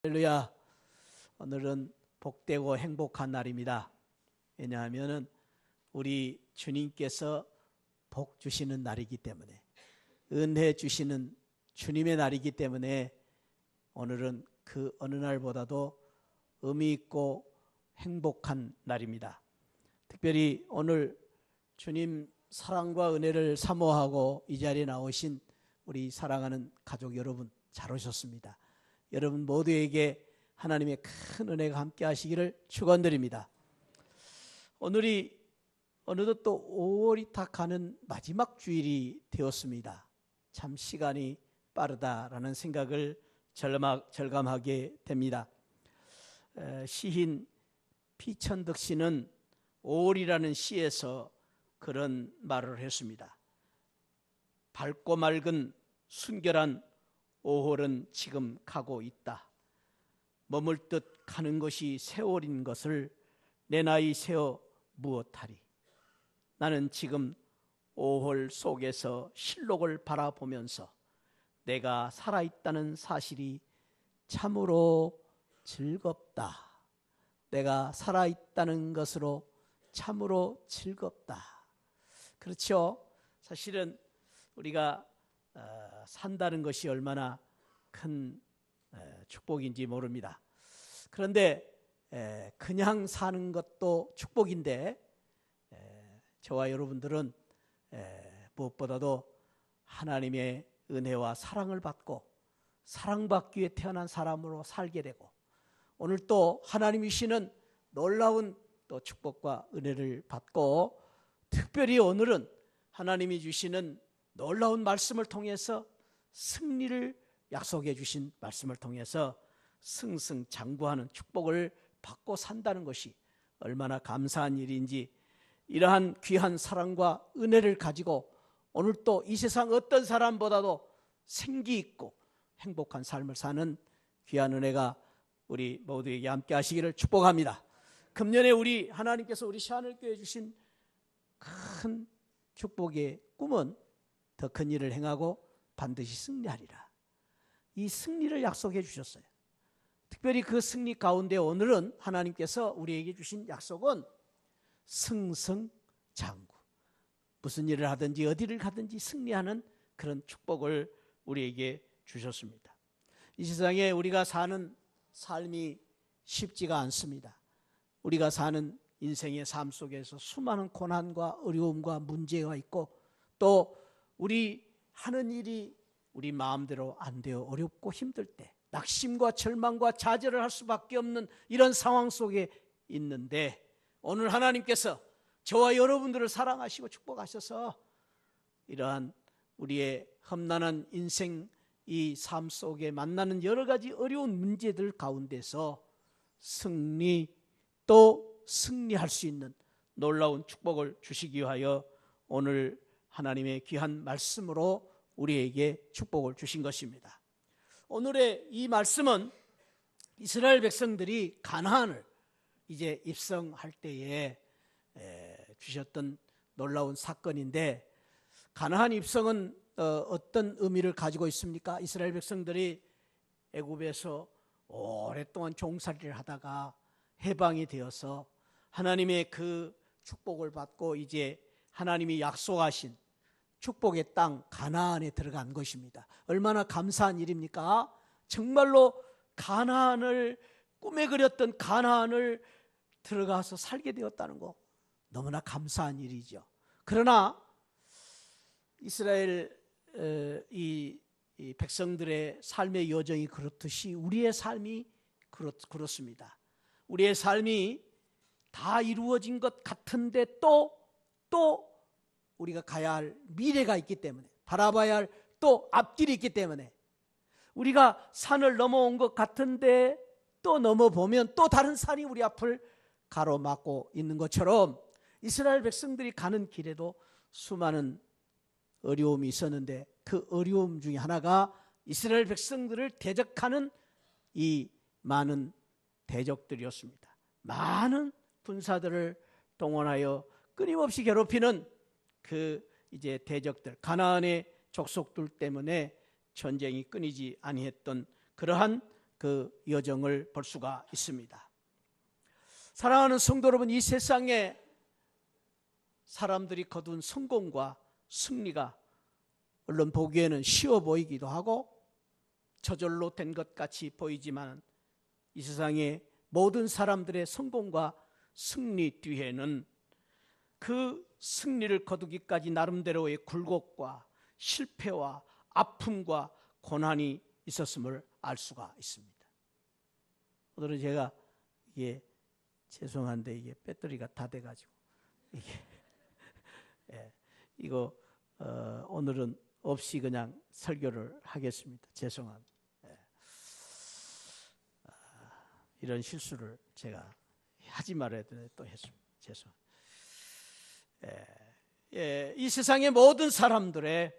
할렐루야. 오늘은 복되고 행복한 날입니다. 왜냐하면 우리 주님께서 복 주시는 날이기 때문에, 은혜 주시는 주님의 날이기 때문에 오늘은 그 어느 날보다도 의미 있고 행복한 날입니다. 특별히 오늘 주님 사랑과 은혜를 사모하고 이 자리에 나오신 우리 사랑하는 가족 여러분, 잘 오셨습니다. 여러분 모두에게 하나님의 큰 은혜가 함께 하시기를 축원드립니다. 오늘이 어느덧 또 5월이 다 가는 마지막 주일이 되었습니다. 참 시간이 빠르다라는 생각을 절감하게 됩니다. 시인 피천득 씨는 5월이라는 시에서 그런 말을 했습니다. 밝고 맑은 순결한 5월은 지금 가고 있다. 머물 듯 가는 것이 세월인 것을 내 나이 세어 무엇하리. 나는 지금 5월 속에서 실록을 바라보면서 내가 살아있다는 사실이 참으로 즐겁다. 내가 살아있다는 것으로 참으로 즐겁다. 그렇죠? 사실은 우리가 산다는 것이 얼마나 큰 축복인지 모릅니다. 그런데 그냥 사는 것도 축복인데 저와 여러분들은 무엇보다도 하나님의 은혜와 사랑을 받고 사랑받기 위해 태어난 사람으로 살게 되고, 오늘 또 하나님이 주시는 놀라운 또 축복과 은혜를 받고, 특별히 오늘은 하나님이 주시는 놀라운 말씀을 통해서 승리를 약속해 주신 말씀을 통해서 승승장구하는 축복을 받고 산다는 것이 얼마나 감사한 일인지, 이러한 귀한 사랑과 은혜를 가지고 오늘 또 이 세상 어떤 사람보다도 생기 있고 행복한 삶을 사는 귀한 은혜가 우리 모두에게 함께 하시기를 축복합니다. 금년에 우리 하나님께서 우리 시안을교회 주신 큰 축복의 꿈은 더 큰 일을 행하고 반드시 승리하리라. 이 승리를 약속해 주셨어요. 특별히 그 승리 가운데 오늘은 하나님께서 우리에게 주신 약속은 승승장구, 무슨 일을 하든지 어디를 가든지 승리하는 그런 축복을 우리에게 주셨습니다. 이 세상에 우리가 사는 삶이 쉽지가 않습니다. 우리가 사는 인생의 삶 속에서 수많은 고난과 어려움과 문제가 있고, 또 우리 하는 일이 우리 마음대로 안 되어 어렵고 힘들 때 낙심과 절망과 좌절을 할 수밖에 없는 이런 상황 속에 있는데, 오늘 하나님께서 저와 여러분들을 사랑하시고 축복하셔서 이러한 우리의 험난한 인생 이 삶 속에 만나는 여러 가지 어려운 문제들 가운데서 승리 또 승리할 수 있는 놀라운 축복을 주시기 위하여 오늘 하나님의 귀한 말씀으로 우리에게 축복을 주신 것입니다. 오늘의 이 말씀은 이스라엘 백성들이 가나안을 이제 입성할 때에 주셨던 놀라운 사건인데, 가나안 입성은 어떤 의미를 가지고 있습니까? 이스라엘 백성들이 애굽에서 오랫동안 종살이를 하다가 해방이 되어서 하나님의 그 축복을 받고 이제 하나님이 약속하신 축복의 땅 가나안에 들어간 것입니다. 얼마나 감사한 일입니까? 정말로 가나안을 꿈에 그렸던 가나안을 들어가서 살게 되었다는 거 너무나 감사한 일이죠. 그러나 이스라엘 이 백성들의 삶의 여정이 그렇듯이 우리의 삶이 그렇습니다. 우리의 삶이 다 이루어진 것 같은데 또 우리가 가야 할 미래가 있기 때문에, 바라봐야 할 또 앞길이 있기 때문에, 우리가 산을 넘어온 것 같은데 또 넘어보면 또 다른 산이 우리 앞을 가로막고 있는 것처럼 이스라엘 백성들이 가는 길에도 수많은 어려움이 있었는데, 그 어려움 중에 하나가 이스라엘 백성들을 대적하는 이 많은 대적들이었습니다. 많은 군사들을 동원하여 끊임없이 괴롭히는 그 이제 대적들, 가나안의 족속들 때문에 전쟁이 끊이지 아니했던 그러한 그 여정을 볼 수가 있습니다. 사랑하는 성도 여러분, 이 세상에 사람들이 거둔 성공과 승리가 물론 보기에는 쉬워 보이기도 하고 저절로 된 것 같이 보이지만 이 세상의 모든 사람들의 성공과 승리 뒤에는 그 승리를 거두기까지 나름대로의 굴곡과 실패와 아픔과 고난이 있었음을 알 수가 있습니다. 오늘은 제가 이게 죄송한데 이게 배터리가 다 돼가지고 이게 이거 오늘은 없이 그냥 설교를 하겠습니다. 죄송합니다. 이런 실수를 제가 하지 말아야 되는데 또 했습니다. 죄송합니다. 이 세상의 모든 사람들의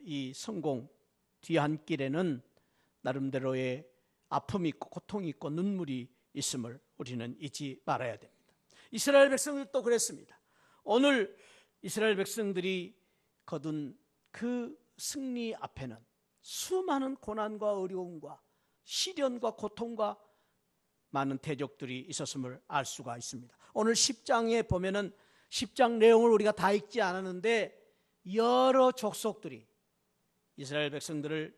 이 성공 뒤안길에는 나름대로의 아픔이 있고 고통이 있고 눈물이 있음을 우리는 잊지 말아야 됩니다. 이스라엘 백성들도 그랬습니다. 오늘 이스라엘 백성들이 거둔 그 승리 앞에는 수많은 고난과 어려움과 시련과 고통과 많은 대적들이 있었음을 알 수가 있습니다. 오늘 10장에 보면은 10장 내용을 우리가 다 읽지 않았는데 여러 족속들이 이스라엘 백성들을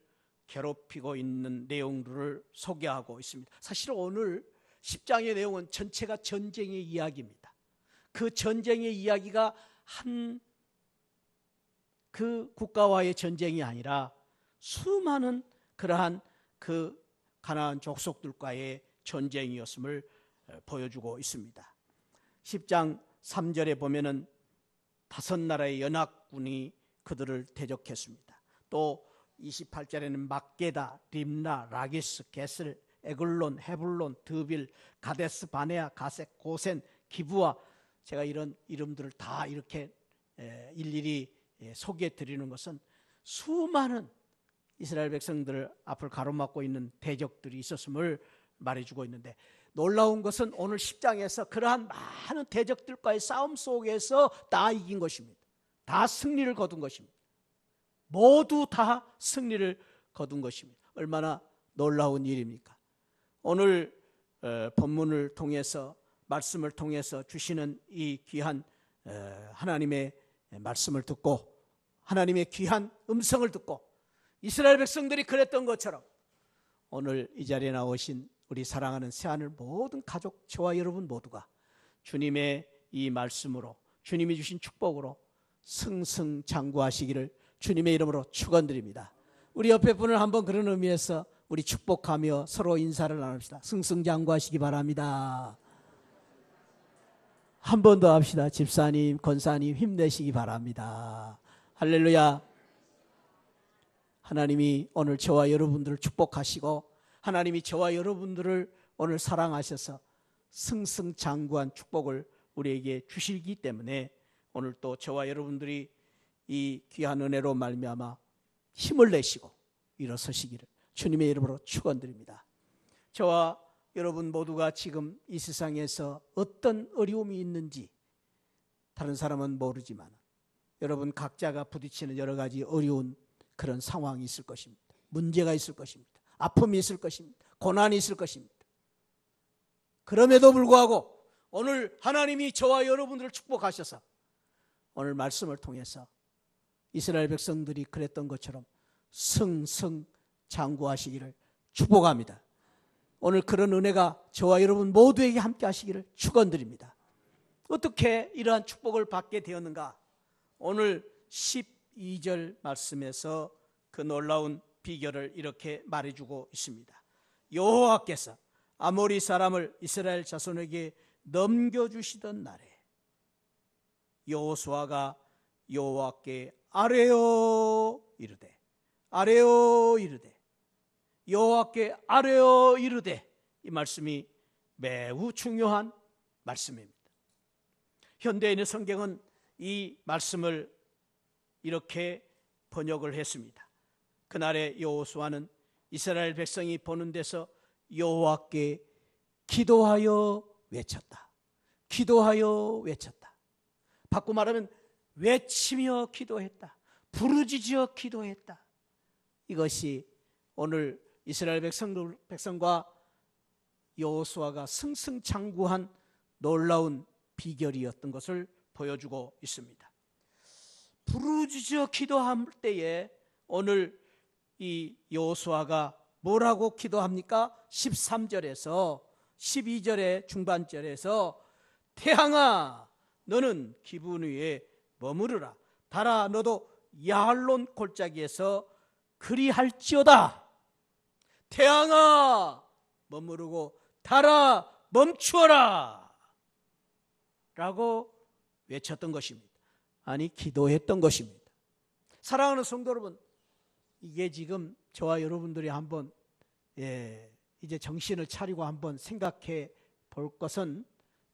괴롭히고 있는 내용들을 소개하고 있습니다. 사실 오늘 10장의 내용은 전체가 전쟁의 이야기입니다. 그 전쟁의 이야기가 한 그 국가와의 전쟁이 아니라 수많은 그러한 그 가나안 족속들과의 전쟁이었음을 보여주고 있습니다. 10장 3절에 보면은 5나라의 연합군이 그들을 대적했습니다. 또 28절에는 막게다, 림나, 라기스, 게슬, 에글론, 헤블론, 드빌, 가데스, 바네아, 가색, 고센, 기브아, 제가 이런 이름들을 다 이렇게 일일이 소개해 드리는 것은 수많은 이스라엘 백성들 앞을 가로막고 있는 대적들이 있었음을 말해주고 있는데, 놀라운 것은 오늘 10장에서 그러한 많은 대적들과의 싸움 속에서 다 이긴 것입니다. 다 승리를 거둔 것입니다. 모두 다 승리를 거둔 것입니다. 얼마나 놀라운 일입니까? 오늘 본문을 통해서, 말씀을 통해서 주시는 이 귀한 하나님의 말씀을 듣고 하나님의 귀한 음성을 듣고 이스라엘 백성들이 그랬던 것처럼 오늘 이 자리에 나오신 우리 사랑하는 새하늘 모든 가족, 저와 여러분 모두가 주님의 이 말씀으로, 주님이 주신 축복으로 승승장구하시기를 주님의 이름으로 축원드립니다. 우리 옆에 분을 한번 그런 의미에서 우리 축복하며 서로 인사를 나눕시다. 승승장구하시기 바랍니다. 한 번 더 합시다. 집사님, 권사님 힘내시기 바랍니다. 할렐루야. 하나님이 오늘 저와 여러분들을 축복하시고 하나님이 저와 여러분들을 오늘 사랑하셔서 승승장구한 축복을 우리에게 주시기 때문에 오늘 또 저와 여러분들이 이 귀한 은혜로 말미암아 힘을 내시고 일어서시기를 주님의 이름으로 축원드립니다. 저와 여러분 모두가 지금 이 세상에서 어떤 어려움이 있는지 다른 사람은 모르지만 여러분 각자가 부딪히는 여러 가지 어려운 그런 상황이 있을 것입니다. 문제가 있을 것입니다. 아픔이 있을 것입니다. 고난이 있을 것입니다. 그럼에도 불구하고 오늘 하나님이 저와 여러분들을 축복하셔서 오늘 말씀을 통해서 이스라엘 백성들이 그랬던 것처럼 승승장구하시기를 축복합니다. 오늘 그런 은혜가 저와 여러분 모두에게 함께 하시기를 축원드립니다. 어떻게 이러한 축복을 받게 되었는가? 오늘 12절 말씀에서 그 놀라운 비결을 이렇게 말해주고 있습니다. 여호와께서 아모리 사람을 이스라엘 자손에게 넘겨주시던 날에 여호수아가 여호와께 아뢰어 이르되, 아뢰어 이르되, 여호와께 아뢰어 이르되, 이 말씀이 매우 중요한 말씀입니다. 현대에 있는 성경은 이 말씀을 이렇게 번역을 했습니다. 그날의 여호수아는 이스라엘 백성이 보는 데서 여호와께 기도하여 외쳤다. 기도하여 외쳤다. 바꿔 말하면 외치며 기도했다. 부르짖어 기도했다. 이것이 오늘 이스라엘 백성과 여호수아가 승승장구한 놀라운 비결이었던 것을 보여주고 있습니다. 부르짖어 기도할 때에 오늘 이 여호수아가 뭐라고 기도합니까? 13절에서 12절의 중반절에서 태양아 너는 기분 위에 머무르라. 달아 너도 야할론 골짜기에서 그리할지어다. 태양아 머무르고 달아 멈추어라 라고 외쳤던 것입니다. 아니 기도했던 것입니다. 사랑하는 성도 여러분, 이게 지금 저와 여러분들이 한번 이제 정신을 차리고 한번 생각해 볼 것은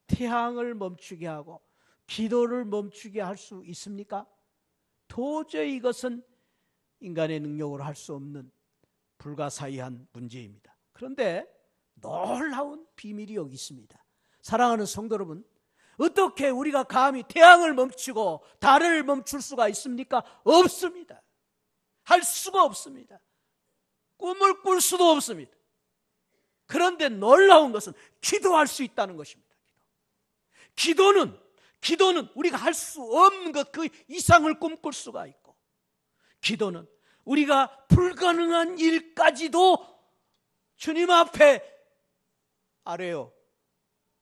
태양을 멈추게 하고 기도를 멈추게 할 수 있습니까? 도저히 이것은 인간의 능력으로 할 수 없는 불가사의한 문제입니다. 그런데 놀라운 비밀이 여기 있습니다. 사랑하는 성도 여러분, 어떻게 우리가 감히 태양을 멈추고 달을 멈출 수가 있습니까? 없습니다. 할 수가 없습니다. 꿈을 꿀 수도 없습니다. 그런데 놀라운 것은 기도할 수 있다는 것입니다. 기도는 우리가 할 수 없는 것 그 이상을 꿈꿀 수가 있고, 기도는 우리가 불가능한 일까지도 주님 앞에 아뢰어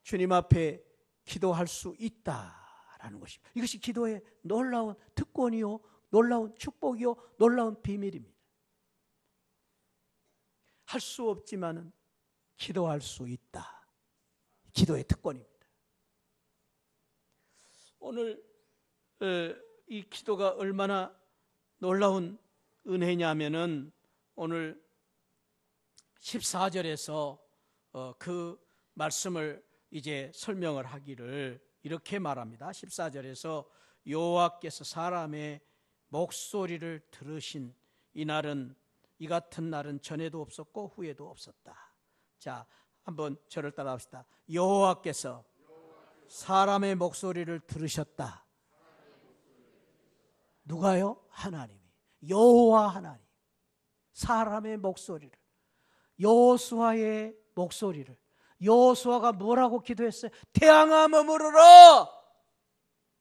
주님 앞에 기도할 수 있다라는 것입니다. 이것이 기도의 놀라운 특권이요, 놀라운 축복이요, 놀라운 비밀입니다. 할 수 없지만은 기도할 수 있다. 기도의 특권입니다. 오늘 이 기도가 얼마나 놀라운 은혜냐면은 오늘 14절에서 그 말씀을 이제 설명을 하기를 이렇게 말합니다. 14절에서 여호와께서 사람의 목소리를 들으신 이날은 이 같은 날은 전에도 없었고 후에도 없었다. 자, 한번 저를 따라합시다. 여호와께서 사람의 목소리를 들으셨다. 누가요? 하나님이. 여호와 하나님. 사람의 목소리를, 여호수아의 목소리를. 여호수아가 뭐라고 기도했어요? 태양아 머무르라,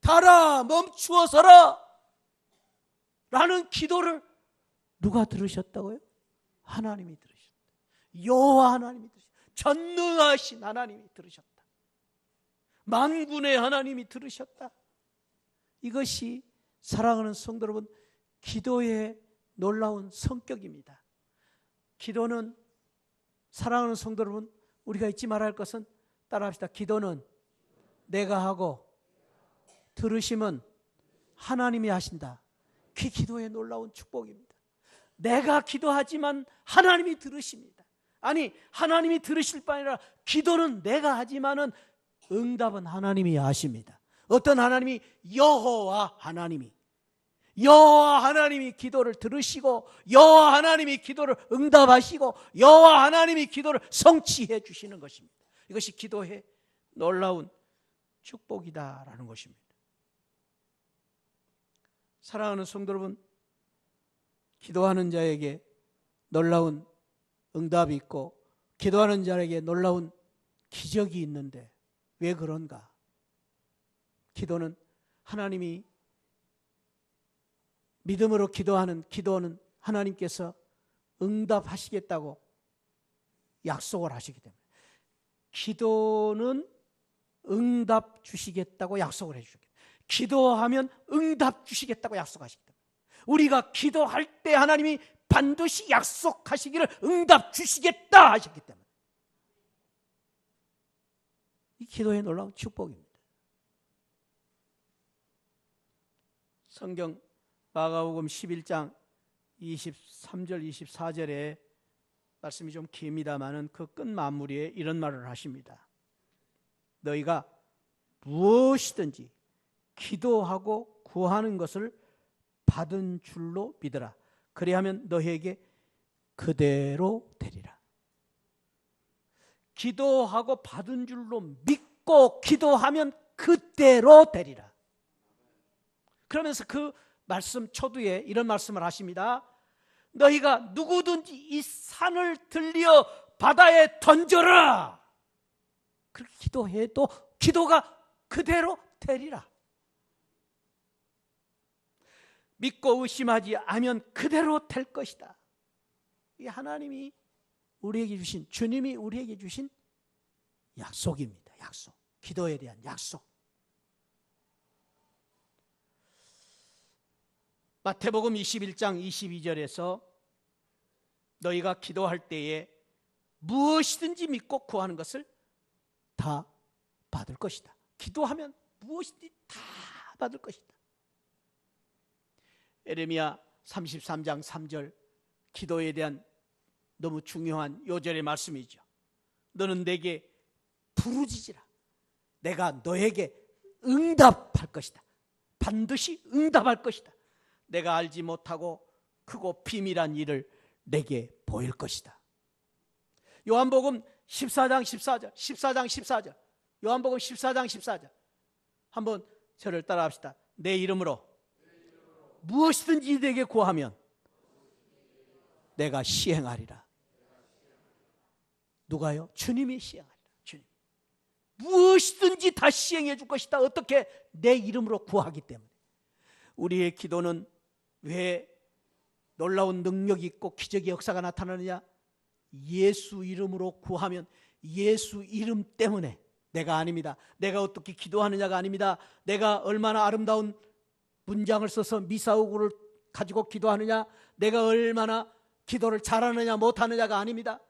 달아 멈추어서라 라는 기도를 누가 들으셨다고요? 하나님이 들으셨다. 여호와 하나님이 들으셨다. 전능하신 하나님이 들으셨다. 만군의 하나님이 들으셨다. 이것이 사랑하는 성도 여러분, 기도의 놀라운 성격입니다. 기도는, 사랑하는 성도 여러분, 우리가 잊지 말아야 할 것은, 따라합시다. 기도는 내가 하고 들으심은 하나님이 하신다. 그게 기도의 놀라운 축복입니다. 내가 기도하지만 하나님이 들으십니다. 아니, 하나님이 들으실 뿐 아니라 기도는 내가 하지만은 응답은 하나님이 하십니다. 어떤 하나님이? 여호와 하나님이. 여호와 하나님이 기도를 들으시고 여호와 하나님이 기도를 응답하시고 여호와 하나님이 기도를 성취해 주시는 것입니다. 이것이 기도의 놀라운 축복이다라는 것입니다. 사랑하는 성도 여러분, 기도하는 자에게 놀라운 응답이 있고 기도하는 자에게 놀라운 기적이 있는데 왜 그런가? 기도는 하나님이 믿음으로 기도하는 기도는 하나님께서 응답하시겠다고 약속을 하시기 때문에, 기도는 응답 주시겠다고 약속을 해주시기 때문에, 기도하면 응답 주시겠다고 약속하시기 때문에, 우리가 기도할 때 하나님이 반드시 약속하시기를 응답 주시겠다 하셨기 때문에 이 기도의 놀라운 축복입니다. 성경 마가복음 11장 23절 24절에 말씀이 좀 깁니다마는 그 끝 마무리에 이런 말을 하십니다. 너희가 무엇이든지 기도하고 구하는 것을 받은 줄로 믿으라. 그리하면 너희에게 그대로 되리라. 기도하고 받은 줄로 믿고 기도하면 그대로 되리라. 그러면서 그 말씀 초두에 이런 말씀을 하십니다. 너희가 누구든지 이 산을 들려 바다에 던져라. 그렇게 기도해도 기도가 그대로 되리라. 믿고 의심하지 않으면 그대로 될 것이다. 이 하나님이 우리에게 주신, 주님이 우리에게 주신 약속입니다. 약속. 기도에 대한 약속. 마태복음 21장 22절에서 너희가 기도할 때에 무엇이든지 믿고 구하는 것을 다 받을 것이다. 기도하면 무엇이든지 다 받을 것이다. 에레미야 33장 3절, 기도에 대한 너무 중요한 요절의 말씀이죠. 너는 내게 부르짖으라. 내가 너에게 응답할 것이다. 반드시 응답할 것이다. 내가 알지 못하고 크고 비밀한 일을 내게 보일 것이다. 요한복음 14장 14절. 요한복음 14장 14절. 한번 저를 따라 합시다. 내 이름으로 무엇이든지 내게 구하면 내가 시행하리라. 누가요? 주님이 시행하리라. 주님. 무엇이든지 다 시행해 줄 것이다. 어떻게? 내 이름으로 구하기 때문에. 우리의 기도는 왜 놀라운 능력이 있고 기적의 역사가 나타나느냐? 예수 이름으로 구하면 예수 이름 때문에. 내가 아닙니다. 내가 어떻게 기도하느냐가 아닙니다. 내가 얼마나 아름다운 문장을 써서 미사오구를 가지고 기도하느냐, 내가 얼마나 기도를 잘하느냐 못하느냐가 아닙니다.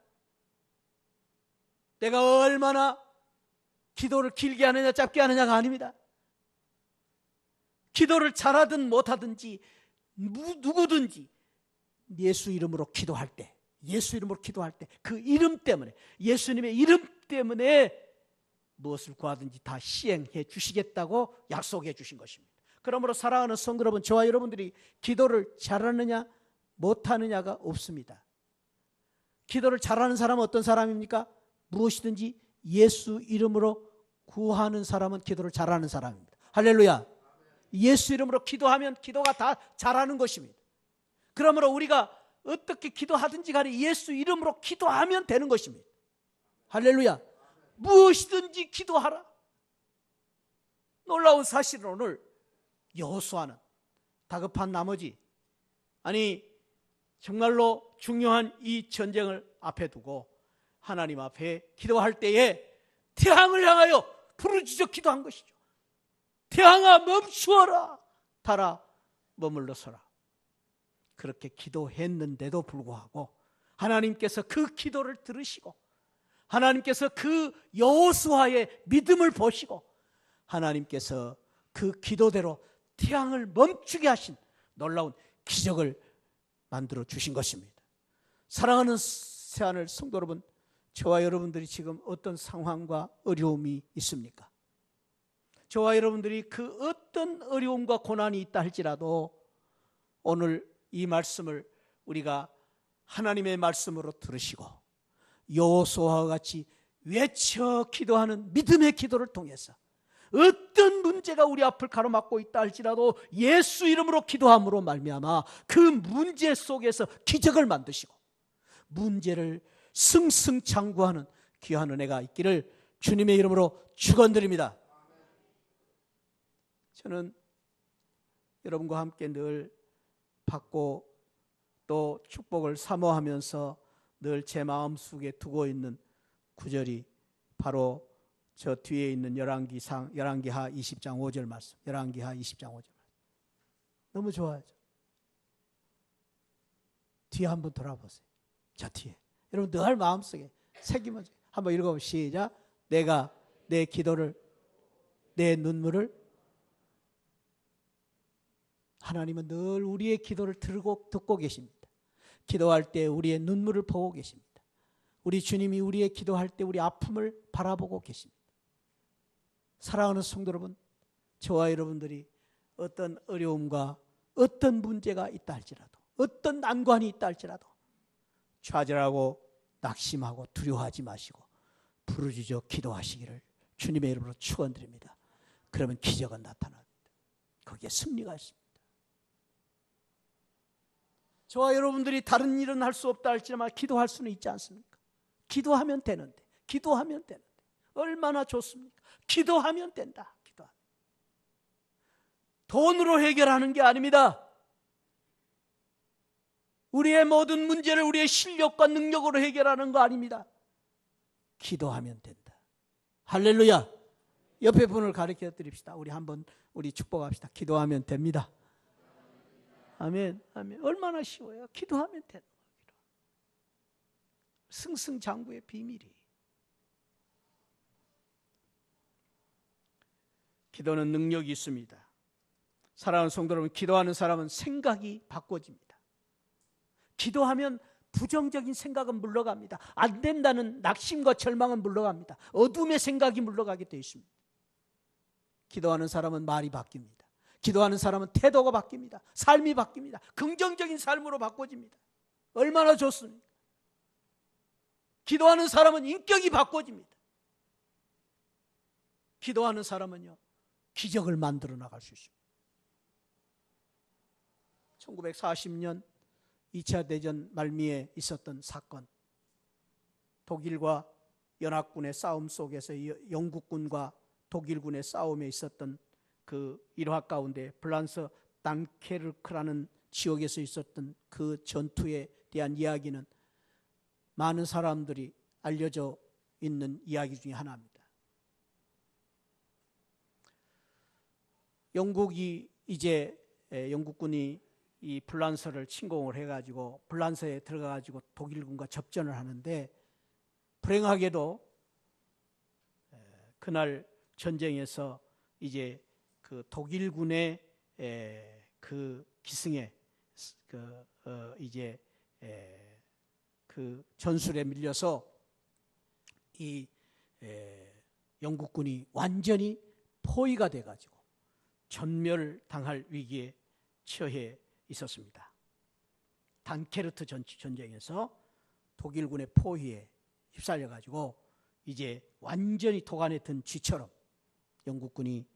내가 얼마나 기도를 길게 하느냐 짧게 하느냐가 아닙니다. 기도를 잘하든 못하든지 누구든지 예수 이름으로 기도할 때, 예수 이름으로 기도할 때 그 이름 때문에, 예수님의 이름 때문에 무엇을 구하든지 다 시행해 주시겠다고 약속해 주신 것입니다. 그러므로 사랑하는 성도 여러분, 저와 여러분들이 기도를 잘하느냐 못하느냐가 없습니다. 기도를 잘하는 사람은 어떤 사람입니까? 무엇이든지 예수 이름으로 구하는 사람은 기도를 잘하는 사람입니다. 할렐루야. 예수 이름으로 기도하면 기도가 다 잘하는 것입니다. 그러므로 우리가 어떻게 기도하든지 간에 예수 이름으로 기도하면 되는 것입니다. 할렐루야. 무엇이든지 기도하라. 놀라운 사실은 오늘 여호수아는 다급한 나머지, 아니 정말로 중요한 이 전쟁을 앞에 두고 하나님 앞에 기도할 때에 태양을 향하여 부르짖어 기도한 것이죠. 태양아 멈추어라, 달아 머물러 서라. 그렇게 기도했는데도 불구하고 하나님께서 그 기도를 들으시고 하나님께서 그 여호수아의 믿음을 보시고 하나님께서 그 기도대로 태양을 멈추게 하신 놀라운 기적을 만들어 주신 것입니다. 사랑하는 새하늘 성도 여러분, 저와 여러분들이 지금 어떤 상황과 어려움이 있습니까? 저와 여러분들이 그 어떤 어려움과 고난이 있다 할지라도 오늘 이 말씀을 우리가 하나님의 말씀으로 들으시고 여호수아와 같이 외쳐 기도하는 믿음의 기도를 통해서 어떤 문제가 우리 앞을 가로막고 있다 할지라도 예수 이름으로 기도함으로 말미암아 그 문제 속에서 기적을 만드시고 문제를 승승장구하는 귀한 은혜가 있기를 주님의 이름으로 축원드립니다. 저는 여러분과 함께 늘 받고 또 축복을 사모하면서 늘 제 마음속에 두고 있는 구절이 바로 저 뒤에 있는 열왕기하 20장 5절 말씀. 열왕기하 20장 5절 말씀. 너무 좋아요. 뒤에 한번 돌아보세요. 저 뒤에. 여러분 늘 마음속에 새기면서 한번 읽어보시죠. 시작. 내가 내 기도를, 내 눈물을, 하나님은 늘 우리의 기도를 듣고 계십니다. 기도할 때 우리의 눈물을 보고 계십니다. 우리 주님이 우리의 기도할 때 우리 아픔을 바라보고 계십니다. 사랑하는 성도 여러분, 저와 여러분들이 어떤 어려움과 어떤 문제가 있다 할지라도, 어떤 난관이 있다 할지라도 좌절하고 낙심하고 두려워하지 마시고 부르짖어 기도하시기를 주님의 이름으로 축원드립니다. 그러면 기적은 나타납니다. 거기에 승리가 있습니다. 저와 여러분들이 다른 일은 할 수 없다 할지만 기도할 수는 있지 않습니까? 기도하면 되는데, 기도하면 되는데 얼마나 좋습니까? 기도하면 된다. 기도하면. 돈으로 해결하는 게 아닙니다. 우리의 모든 문제를 우리의 실력과 능력으로 해결하는 거 아닙니다. 기도하면 된다. 할렐루야. 옆에 분을 가르쳐 드립시다. 우리 축복합시다. 기도하면 됩니다. 아멘. 아멘. 얼마나 쉬워요. 기도하면 되는 거예요. 승승장구의 비밀이. 기도는 능력이 있습니다. 사랑하는 성도 여러분, 기도하는 사람은 생각이 바꿔집니다. 기도하면 부정적인 생각은 물러갑니다. 안 된다는 낙심과 절망은 물러갑니다. 어둠의 생각이 물러가게 되어 있습니다. 기도하는 사람은 말이 바뀝니다. 기도하는 사람은 태도가 바뀝니다. 삶이 바뀝니다. 긍정적인 삶으로 바꿔집니다. 얼마나 좋습니까? 기도하는 사람은 인격이 바꿔집니다. 기도하는 사람은요, 기적을 만들어 나갈 수 있습니다. 1940년 2차 대전 말미에 있었던 사건, 독일과 연합군의 싸움 속에서 영국군과 독일군의 싸움에 있었던 그 일화 가운데 플란스 단케르크라는 지역에서 있었던 그 전투에 대한 이야기는 많은 사람들이 알려져 있는 이야기 중에 하나입니다. 영국군이 이 플란스를 침공을 해가지고 플란스에 들어가가지고 독일군과 접전을 하는데, 불행하게도 그날 전쟁에서 이제 그 독일군의 그 기승에 그 전술에 밀려서 이 영국군이 완전히 포위가 돼가지고 전멸당할 위기에 처해 있었습니다. 단케르트 전쟁에서 독일군의 포위에 휩쓸려가지고 이제 완전히 도간에 든 쥐처럼 영국군이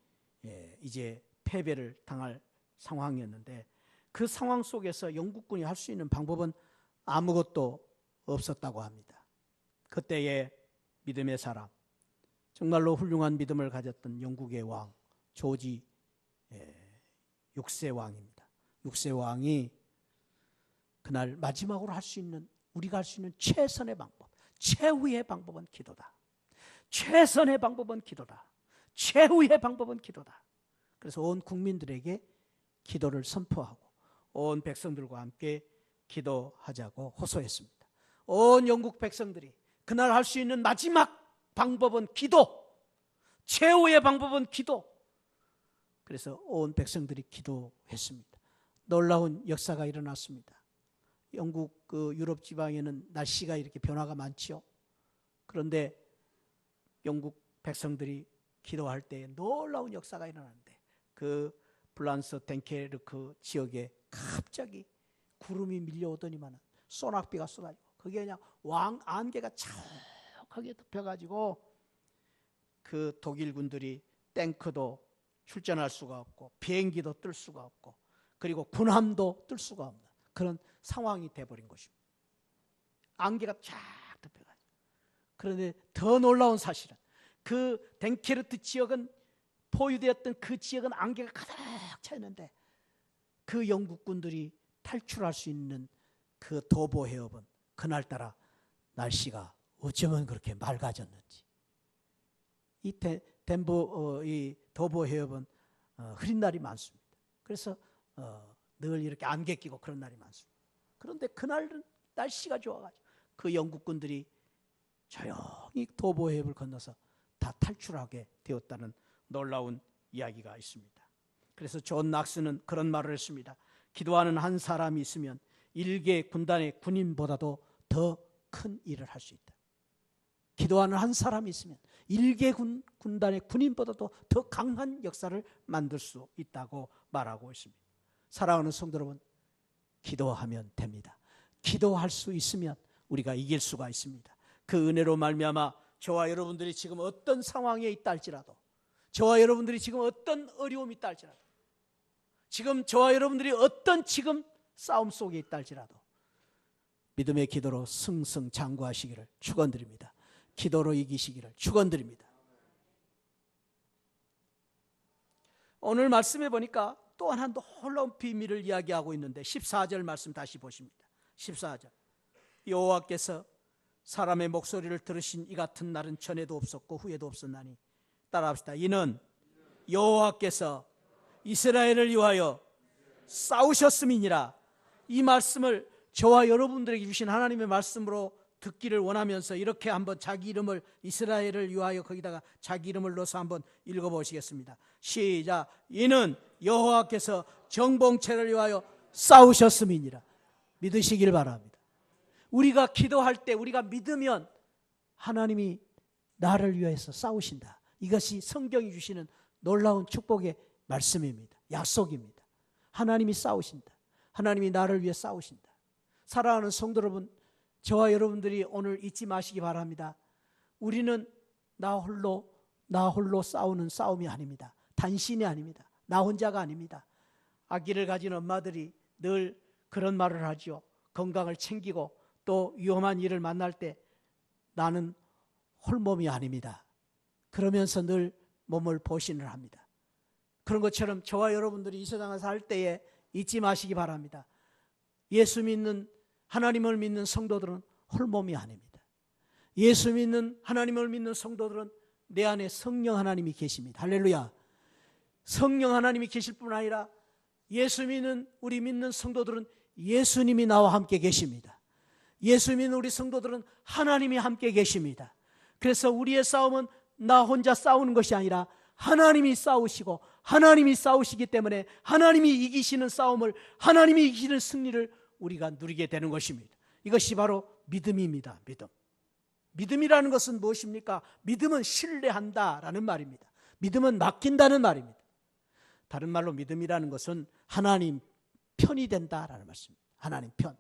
이제 패배를 당할 상황이었는데, 그 상황 속에서 영국군이 할 수 있는 방법은 아무것도 없었다고 합니다. 그때의 믿음의 사람, 정말로 훌륭한 믿음을 가졌던 영국의 왕 조지 6세 왕입니다. 6세 왕이 그날 마지막으로 우리가 할 수 있는 최선의 방법, 최후의 방법은 기도다. 최선의 방법은 기도다. 최후의 방법은 기도다. 그래서 온 국민들에게 기도를 선포하고 온 백성들과 함께 기도하자고 호소했습니다. 온 영국 백성들이 그날 할 수 있는 마지막 방법은 기도, 최후의 방법은 기도. 그래서 온 백성들이 기도했습니다. 놀라운 역사가 일어났습니다. 영국 유럽 지방에는 날씨가 이렇게 변화가 많지요. 그런데 영국 백성들이 기도할 때 놀라운 역사가 일어나는데, 그 플란스 덴케르크 지역에 갑자기 구름이 밀려오더니만 소낙비가 쏟아지고, 그게 그냥 안개가 자욱하게 덮여가지고 그 독일군들이 탱크도 출전할 수가 없고 비행기도 뜰 수가 없고 그리고 군함도 뜰 수가 없는 그런 상황이 돼버린 것입니다. 안개가 쫙 덮여가지고. 그런데 더 놀라운 사실은 그 덴케르트 지역은, 포위되었던 그 지역은 안개가 가득 차 있는데, 그 영국군들이 탈출할 수 있는 그 도보 해협은 그날따라 날씨가 어쩌면 그렇게 맑아졌는지. 이 도보 해협은 흐린 날이 많습니다. 그래서 늘 이렇게 안개 끼고 그런 날이 많습니다. 그런데 그날은 날씨가 좋아가지고 그 영국군들이 조용히 도보 해협을 건너서 다 탈출하게 되었다는 놀라운 이야기가 있습니다. 그래서 존 낙스는 그런 말을 했습니다. 기도하는 한 사람이 있으면 일개 군단의 군인보다도 더 큰 일을 할 수 있다. 기도하는 한 사람이 있으면 일개 군단의 군인보다도 더 강한 역사를 만들 수 있다고 말하고 있습니다. 사랑하는 성도 여러분, 기도하면 됩니다. 기도할 수 있으면 우리가 이길 수가 있습니다. 그 은혜로 말미암아 저와 여러분들이 지금 어떤 상황에 있다 할지라도, 저와 여러분들이 지금 어떤 어려움이 있다 할지라도, 지금 저와 여러분들이 어떤 지금 싸움 속에 있다 할지라도 믿음의 기도로 승승장구하시기를 축원드립니다. 기도로 이기시기를 축원드립니다. 오늘 말씀해 보니까 또 하나 놀라운 비밀을 이야기하고 있는데 14절 말씀 다시 보십니다. 14절 여호와께서 사람의 목소리를 들으신 이 같은 날은 전에도 없었고 후에도 없었나니 따라합시다. 이는 여호와께서 이스라엘을 위하여 싸우셨음이니라. 이 말씀을 저와 여러분들에게 주신 하나님의 말씀으로 듣기를 원하면서 이렇게 한번 자기 이름을 이스라엘을 위하여 거기다가 자기 이름을 넣어서 한번 읽어보시겠습니다. 시작. 이는 여호와께서 정봉체를 위하여 싸우셨음이니라. 믿으시길 바랍니다. 우리가 기도할 때 우리가 믿으면 하나님이 나를 위해서 싸우신다. 이것이 성경이 주시는 놀라운 축복의 말씀입니다. 약속입니다. 하나님이 싸우신다. 하나님이 나를 위해 싸우신다. 사랑하는 성도 여러분, 저와 여러분들이 오늘 잊지 마시기 바랍니다. 우리는 나 홀로 싸우는 싸움이 아닙니다. 단신이 아닙니다. 나 혼자가 아닙니다. 아기를 가진 엄마들이 늘 그런 말을 하죠. 건강을 챙기고 또 위험한 일을 만날 때 나는 홀몸이 아닙니다. 그러면서 늘 몸을 보신을 합니다. 그런 것처럼 저와 여러분들이 이 세상을 살 때에 잊지 마시기 바랍니다. 예수 믿는 하나님을 믿는 성도들은 홀몸이 아닙니다. 예수 믿는 하나님을 믿는 성도들은 내 안에 성령 하나님이 계십니다. 할렐루야. 성령 하나님이 계실 뿐 아니라 예수 믿는 우리 믿는 성도들은 예수님이 나와 함께 계십니다. 예수 믿는 우리 성도들은 하나님이 함께 계십니다. 그래서 우리의 싸움은 나 혼자 싸우는 것이 아니라 하나님이 싸우시고 하나님이 싸우시기 때문에 하나님이 이기시는 싸움을, 하나님이 이기시는 승리를 우리가 누리게 되는 것입니다. 이것이 바로 믿음입니다. 믿음. 믿음이라는 것은 무엇입니까? 믿음은 신뢰한다라는 말입니다. 믿음은 맡긴다는 말입니다. 다른 말로 믿음이라는 것은 하나님 편이 된다라는 말씀입니다. 하나님 편.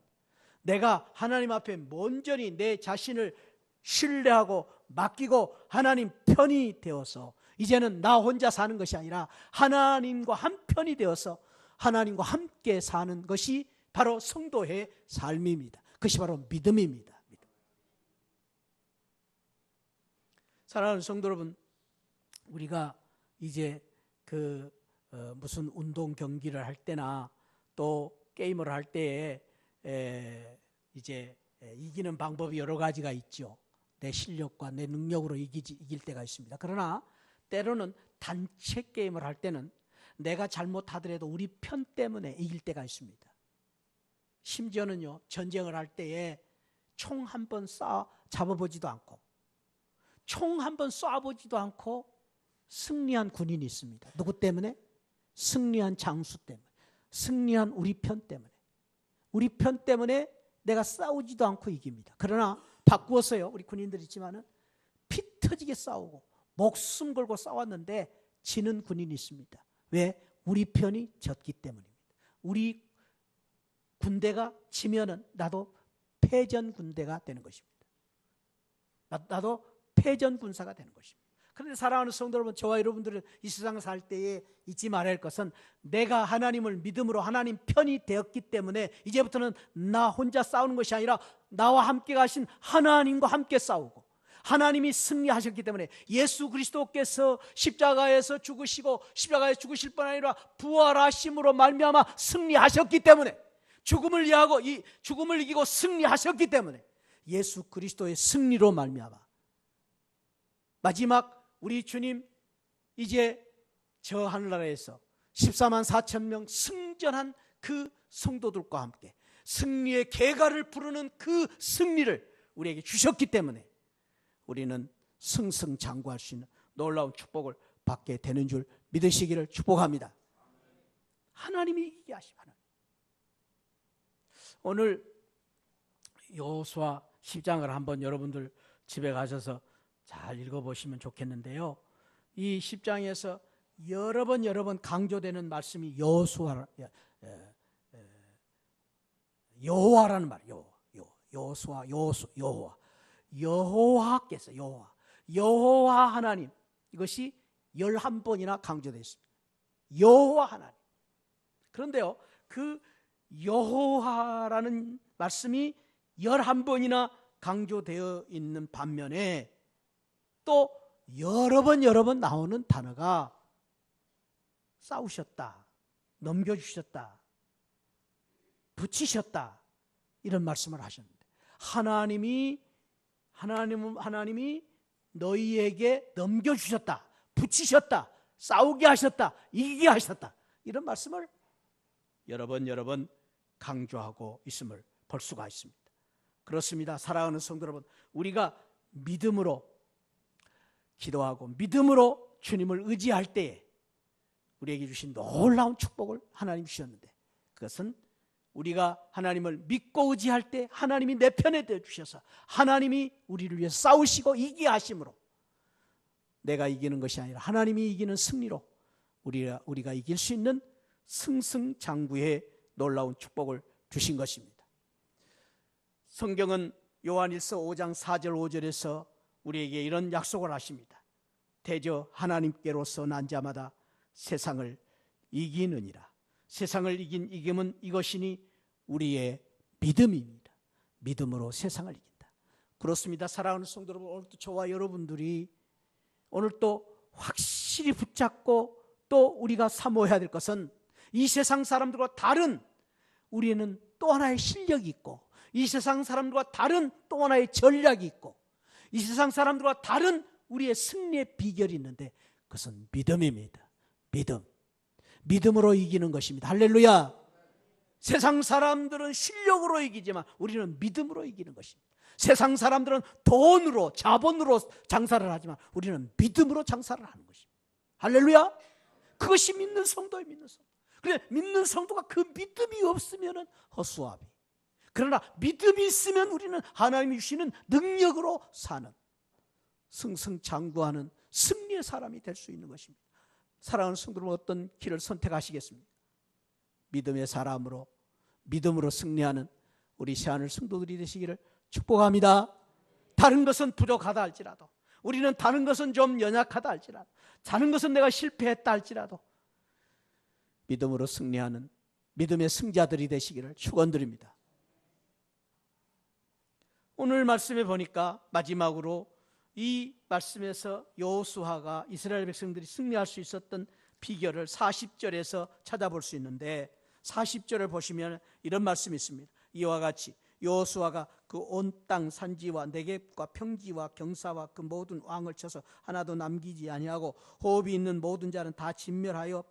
내가 하나님 앞에 온전히 내 자신을 신뢰하고 맡기고 하나님 편이 되어서 이제는 나 혼자 사는 것이 아니라 하나님과 한편이 되어서 하나님과 함께 사는 것이 바로 성도의 삶입니다. 그것이 바로 믿음입니다. 믿음. 사랑하는 성도 여러분, 우리가 이제 무슨 운동 경기를 할 때나 또 게임을 할 때에 이제 이기는 방법이 여러 가지가 있죠. 내 실력과 내 능력으로 이길 때가 있습니다. 그러나 때로는 단체 게임을 할 때는 내가 잘못하더라도 우리 편 때문에 이길 때가 있습니다. 심지어는요, 전쟁을 할 때에 총 한 번 잡아보지도 않고 총 한 번 쏴보지도 않고 승리한 군인이 있습니다. 누구 때문에? 승리한 장수 때문에, 승리한 우리 편 때문에. 우리 편 때문에 내가 싸우지도 않고 이깁니다. 그러나 바꾸어서요, 우리 군인들 있지만은 피 터지게 싸우고 목숨 걸고 싸웠는데 지는 군인이 있습니다. 왜? 우리 편이 졌기 때문입니다. 우리 군대가 지면은 나도 패전 군대가 되는 것입니다. 나도 패전 군사가 되는 것입니다. 그런데 사랑하는 성도 여러분, 저와 여러분들은 이 세상을 살 때에 잊지 말아야 할 것은 내가 하나님을 믿음으로 하나님 편이 되었기 때문에 이제부터는 나 혼자 싸우는 것이 아니라 나와 함께 가신 하나님과 함께 싸우고 하나님이 승리하셨기 때문에 예수 그리스도께서 십자가에서 죽으시고 십자가에 죽으실 뿐 아니라 부활하심으로 말미암아 승리하셨기 때문에 죽음을 이기고 승리하셨기 때문에 예수 그리스도의 승리로 말미암아 마지막 우리 주님 이제 저 하늘나라에서 14만 4천 명 승전한 그 성도들과 함께 승리의 계가를 부르는 그 승리를 우리에게 주셨기 때문에 우리는 승승장구할 수 있는 놀라운 축복을 받게 되는 줄 믿으시기를 축복합니다. 하나님이 이기게 하시고 하나님. 오늘 여호수아 10장을 한번 여러분들 집에 가셔서 잘 읽어보시면 좋겠는데요. 이 10장에서 여러 번 강조되는 말씀이 여호와라는 말이에요. 여호수아, 여호와. 여호와께서 여호와 하나님, 이것이 11번이나 강조되어 있습니다. 여호와 하나님. 그런데요, 그 여호와라는 말씀이 11번이나 강조되어 있는 반면에 또 여러 번 나오는 단어가 싸우셨다, 넘겨주셨다, 붙이셨다, 이런 말씀을 하셨는데, 하나님이 너희에게 넘겨주셨다, 붙이셨다, 싸우게 하셨다, 이기게 하셨다, 이런 말씀을 여러 번 강조하고 있음을 볼 수가 있습니다. 그렇습니다. 사랑하는 성도 여러분, 우리가 믿음으로 기도하고 믿음으로 주님을 의지할 때에 우리에게 주신 놀라운 축복을 하나님 주셨는데, 그것은 우리가 하나님을 믿고 의지할 때 하나님이 내 편에 되어 주셔서 하나님이 우리를 위해 싸우시고 이기게 하심으로, 내가 이기는 것이 아니라 하나님이 이기는 승리로 우리가 이길 수 있는 승승장구의 놀라운 축복을 주신 것입니다. 성경은 요한일서 5장 4절 5절에서 우리에게 이런 약속을 하십니다. 대저 하나님께로서 난 자마다 세상을 이기느니라. 세상을 이긴 이김은 이것이니 우리의 믿음입니다. 믿음으로 세상을 이긴다. 그렇습니다. 사랑하는 성도 여러분, 오늘도 저와 여러분들이 오늘 또 확실히 붙잡고 또 우리가 사모해야 될 것은, 이 세상 사람들과 다른 우리는 또 하나의 실력이 있고, 이 세상 사람들과 다른 또 하나의 전략이 있고, 이 세상 사람들과 다른 우리의 승리의 비결이 있는데, 그것은 믿음입니다. 믿음으로 이기는 것입니다. 할렐루야. 세상 사람들은 실력으로 이기지만 우리는 믿음으로 이기는 것입니다. 세상 사람들은 돈으로, 자본으로 장사를 하지만 우리는 믿음으로 장사를 하는 것입니다. 할렐루야. 그것이 믿는 성도의 믿는 성도. 그래, 믿는 성도가 그 믿음이 없으면 허수아비. 그러나 믿음이 있으면 우리는 하나님이 주시는 능력으로 사는, 승승장구하는 승리의 사람이 될 수 있는 것입니다. 사랑하는 성도 여러분, 어떤 길을 선택하시겠습니까? 믿음의 사람으로, 믿음으로 승리하는 우리 새하늘 성도들이 되시기를 축복합니다. 다른 것은 부족하다 할지라도, 우리는 다른 것은 좀 연약하다 할지라도, 다른 것은 내가 실패했다 할지라도 믿음으로 승리하는 믿음의 승자들이 되시기를 축원드립니다. 오늘 말씀에 보니까 마지막으로 이 말씀에서 여호수아가 이스라엘 백성들이 승리할 수 있었던 비결을 40절에서 찾아볼 수 있는데, 40절을 보시면 이런 말씀이 있습니다. 이와 같이 여호수아가 그 온 땅 산지와 네겝과 평지와 경사와 그 모든 왕을 쳐서 하나도 남기지 아니하고 호흡이 있는 모든 자는 다 진멸하여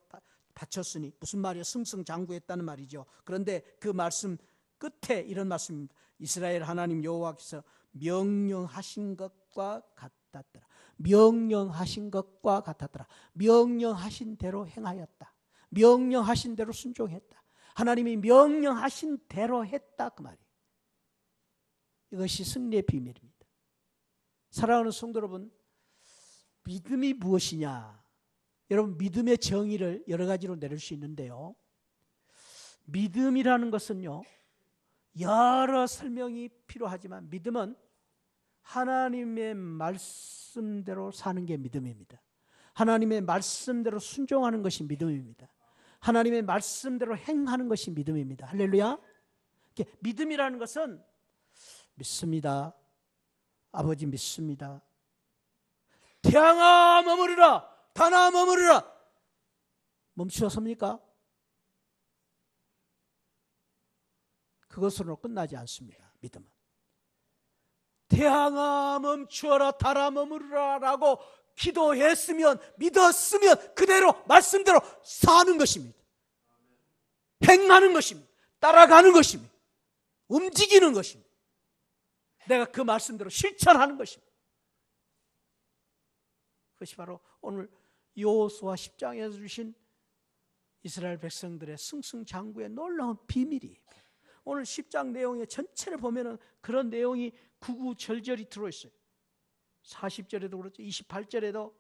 바쳤으니, 무슨 말이에요? 승승장구했다는 말이죠. 그런데 그 말씀 끝에 이런 말씀입니다. 이스라엘 하나님 여호와께서 명령하신 것과 같았더라. 명령하신 것과 같았더라. 명령하신 대로 행하였다. 명령하신 대로 순종했다. 하나님이 명령하신 대로 했다, 그 말이에요. 이것이 승리의 비밀입니다. 사랑하는 성도 여러분, 믿음이 무엇이냐? 여러분, 믿음의 정의를 여러 가지로 내릴 수 있는데요, 믿음이라는 것은요, 여러 설명이 필요하지만 믿음은 하나님의 말씀대로 사는 게 믿음입니다. 하나님의 말씀대로 순종하는 것이 믿음입니다. 하나님의 말씀대로 행하는 것이 믿음입니다. 할렐루야. 믿음이라는 것은 믿습니다. 아버지 믿습니다. 태양아 머무르라, 달아 머무르라. 멈추었습니까? 그것으로 끝나지 않습니다. 믿음은 태양아 멈추어라, 달아 머무르라 라고 기도했으면, 믿었으면 그대로 말씀대로 사는 것입니다. 행하는 것입니다. 따라가는 것입니다. 움직이는 것입니다. 내가 그 말씀대로 실천하는 것입니다. 그것이 바로 오늘 여호수아 10장에서 주신 이스라엘 백성들의 승승장구의 놀라운 비밀이에요. 오늘 10장 내용의 전체를 보면은 그런 내용이 구구절절이 들어있어요. 40절에도 그렇죠. 28절에도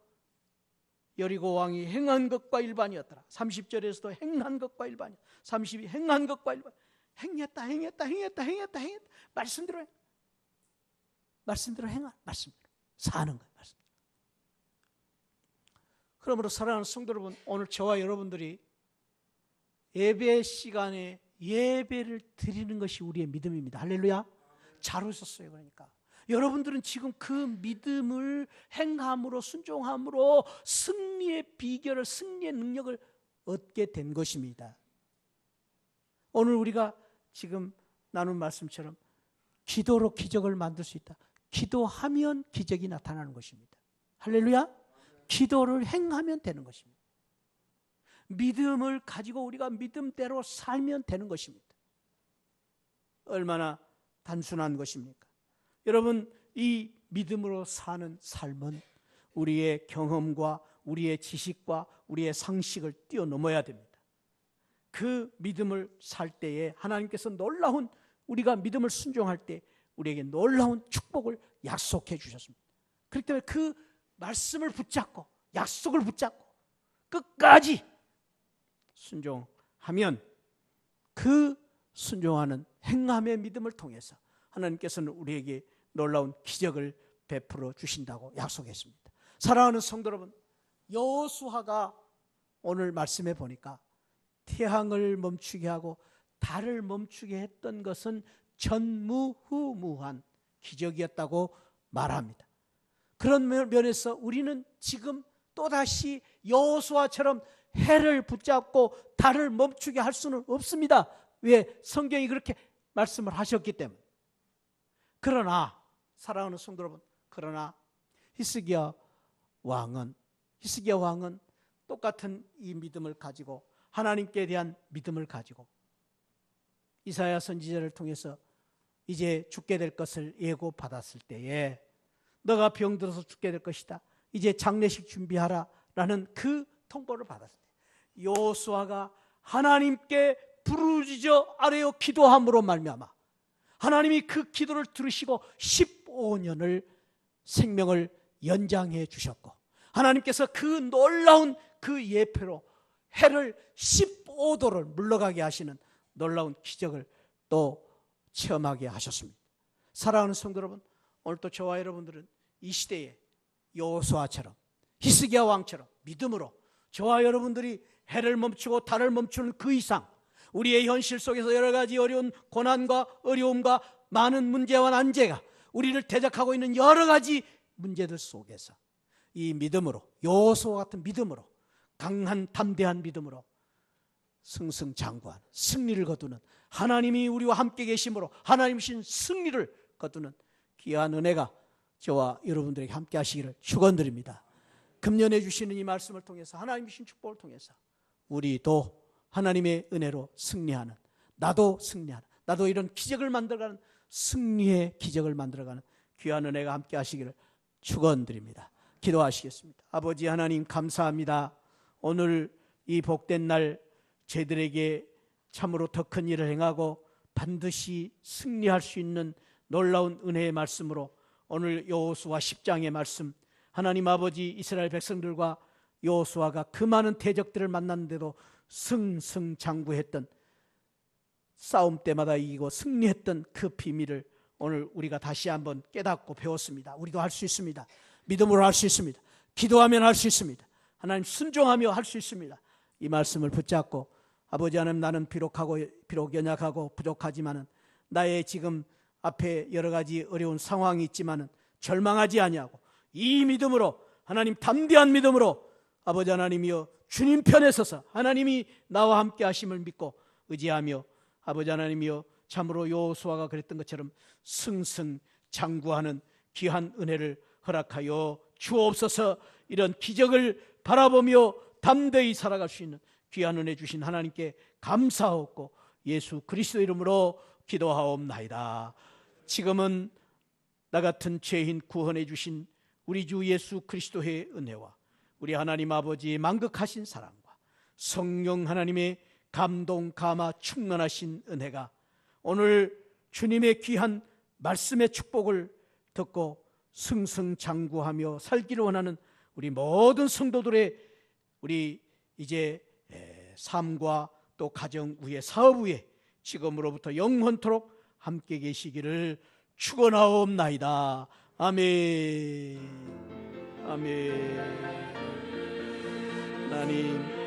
여리고 왕이 행한 것과 일반이었더라. 30절에서도 행한 것과 일반이야. 32 행한 것과 일반. 행했다. 말씀대로 행한, 말씀대로 사는 거예요. 말씀대로. 그러므로 사랑하는 성도 여러분, 오늘 저와 여러분들이 예배 시간에 예배를 드리는 것이 우리의 믿음입니다. 할렐루야. 잘 오셨어요. 그러니까 여러분들은 지금 그 믿음을 행함으로, 순종함으로 승리의 비결을, 승리의 능력을 얻게 된 것입니다. 오늘 우리가 지금 나눈 말씀처럼 기도로 기적을 만들 수 있다. 기도하면 기적이 나타나는 것입니다. 할렐루야. 기도를 행하면 되는 것입니다. 믿음을 가지고 우리가 믿음대로 살면 되는 것입니다. 얼마나 단순한 것입니까? 여러분, 이 믿음으로 사는 삶은 우리의 경험과 우리의 지식과 우리의 상식을 뛰어넘어야 됩니다. 그 믿음을 살 때에 하나님께서 놀라운, 우리가 믿음을 순종할 때 우리에게 놀라운 축복을 약속해 주셨습니다. 그렇기 때문에 그 말씀을 붙잡고, 약속을 붙잡고 끝까지 순종하면 그 순종하는 행함의 믿음을 통해서 하나님께서는 우리에게 놀라운 기적을 베풀어 주신다고 약속했습니다. 사랑하는 성도 여러분, 여호수아가 오늘 말씀해 보니까 태양을 멈추게 하고 달을 멈추게 했던 것은 전무후무한 기적이었다고 말합니다. 그런 면에서 우리는 지금 또다시 여호수아처럼 해를 붙잡고 달을 멈추게 할 수는 없습니다. 왜? 성경이 그렇게 말씀을 하셨기 때문에. 그러나 사랑하는 성도 여러분, 그러나 히스기야 왕은 똑같은 이 믿음을 가지고, 하나님께 대한 믿음을 가지고 이사야 선지자를 통해서 이제 죽게 될 것을 예고받았을 때에 너가 병들어서 죽게 될 것이다, 이제 장례식 준비하라 라는 그 통보를 받았을 때 여호수아가 하나님께 부르짖어 아뢰어 기도함으로 말미암아 하나님이 그 기도를 들으시고 15년을 생명을 연장해 주셨고, 하나님께서 그 놀라운 그 예표로 해를 15도를 물러가게 하시는 놀라운 기적을 또 체험하게 하셨습니다. 사랑하는 성도 여러분, 오늘 또 저와 여러분들은 이 시대에 여호수아처럼, 히스기야 왕처럼 믿음으로 저와 여러분들이 해를 멈추고 달을 멈추는 그 이상 우리의 현실 속에서 여러 가지 어려운 고난과 어려움과 많은 문제와 난제가 우리를 대적하고 있는 여러 가지 문제들 속에서 이 믿음으로, 여호수아 같은 믿음으로, 강한 담대한 믿음으로 승승장구하는, 승리를 거두는, 하나님이 우리와 함께 계심으로 하나님이신 승리를 거두는 귀한 은혜가 저와 여러분들에게 함께 하시기를 축원드립니다. 금년에 주시는 이 말씀을 통해서, 하나님이신 축복을 통해서 우리도 하나님의 은혜로 승리하는, 나도 승리하는, 나도 이런 기적을 만들어가는, 승리의 기적을 만들어가는 귀한 은혜가 함께 하시기를 축원드립니다. 기도하시겠습니다. 아버지 하나님, 감사합니다. 오늘 이 복된 날 저희들에게 참으로 더 큰 일을 행하고 반드시 승리할 수 있는 놀라운 은혜의 말씀으로 오늘 여호수아 10장의 말씀, 하나님 아버지 이스라엘 백성들과 여호수아가 그 많은 대적들을 만났는데도 승승장구했던, 싸움 때마다 이기고 승리했던 그 비밀을 오늘 우리가 다시 한번 깨닫고 배웠습니다. 우리도 할 수 있습니다. 믿음으로 할 수 있습니다. 기도하면 할 수 있습니다. 하나님 순종하며 할 수 있습니다. 이 말씀을 붙잡고 아버지 하나님, 나는 비록 연약하고 부족하지만은 나의 지금 앞에 여러 가지 어려운 상황이 있지만은 절망하지 아니하고 이 믿음으로, 하나님 담대한 믿음으로 아버지 하나님이여 주님 편에 서서 하나님이 나와 함께 하심을 믿고 의지하며 아버지 하나님이여 참으로 여호수아가 그랬던 것처럼 승승장구하는 귀한 은혜를 허락하여 주옵소서. 이런 기적을 바라보며 담대히 살아갈 수 있는 귀한 은혜 주신 하나님께 감사하옵고 예수 그리스도 이름으로 기도하옵나이다. 지금은 나 같은 죄인 구원해 주신 우리 주 예수 그리스도의 은혜와 우리 하나님 아버지의 만극하신 사랑과 성령 하나님의 감동 감화 충만하신 은혜가 오늘 주님의 귀한 말씀의 축복을 듣고 승승장구하며 살기를 원하는 우리 모든 성도들의 우리 이제 삶과 또 가정 위에, 사업 위에 지금으로부터 영원토록 함께 계시기를 축원하옵나이다. 아멘. 아멘. 하나님